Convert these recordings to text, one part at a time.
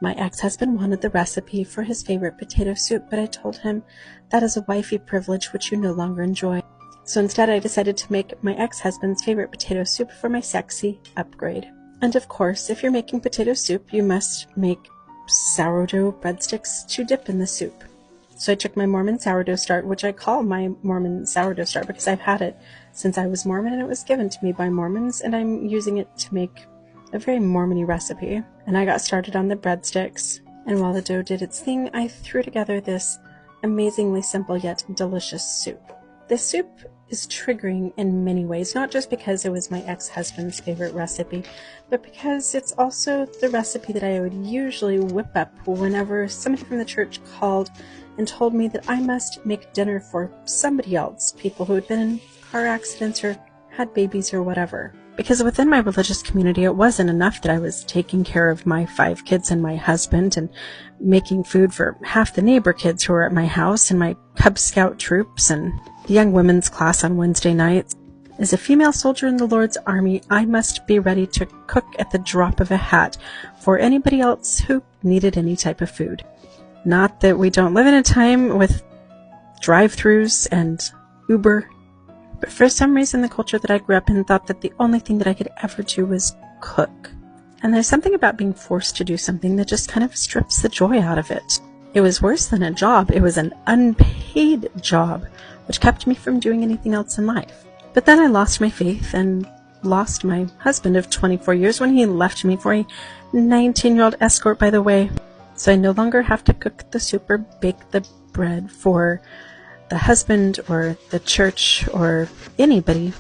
My ex-husband wanted the recipe for his favorite potato soup, but I told him that is a wifey privilege which you no longer enjoy. So instead I decided to make my ex-husband's favorite potato soup for my sexy upgrade. And of course, if you're making potato soup, you must make sourdough breadsticks to dip in the soup. So I took my Mormon sourdough start, which I call my Mormon sourdough start because I've had it since I was Mormon and it was given to me by Mormons, and I'm using it to make a very Mormon-y recipe. And I got started on the breadsticks, and while the dough did its thing, I threw together this amazingly simple yet delicious soup. This soup is triggering in many ways, not just because it was my ex-husband's favorite recipe, but because it's also the recipe that I would usually whip up whenever somebody from the church called and told me that I must make dinner for somebody else, people who had been in car accidents or had babies or whatever. Because within my religious community, it wasn't enough that I was taking care of my 5 kids and my husband and making food for half the neighbor kids who were at my house and my Cub Scout troops and the young women's class on Wednesday nights. As a female soldier in the Lord's army, I must be ready to cook at the drop of a hat for anybody else who needed any type of food. Not that we don't live in a time with drive-thrus and Uber, but for some reason the culture that I grew up in thought that the only thing that I could ever do was cook. And there's something about being forced to do something that just kind of strips the joy out of it. It was worse than a job. It was an unpaid job, which kept me from doing anything else in life. But then I lost my faith and lost my husband of 24 years when he left me for a 19-year-old escort, by the way. So I no longer have to cook the soup or bake the bread for the husband or the church or anybody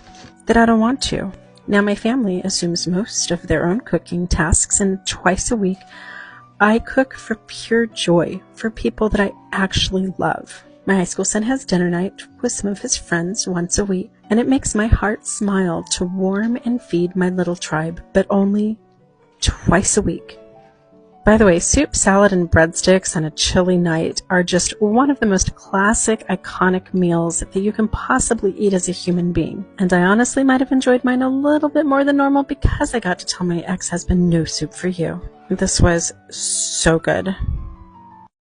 that I don't want to. Now my family assumes most of their own cooking tasks, and twice a week I cook for pure joy for people that I actually love. My high school son has dinner night with some of his friends once a week, and it makes my heart smile to warm and feed my little tribe, but only twice a week. By the way, soup, salad, and breadsticks on a chilly night are just one of the most classic, iconic meals that you can possibly eat as a human being. And I honestly might have enjoyed mine a little bit more than normal because I got to tell my ex-husband, no soup for you. This was so good.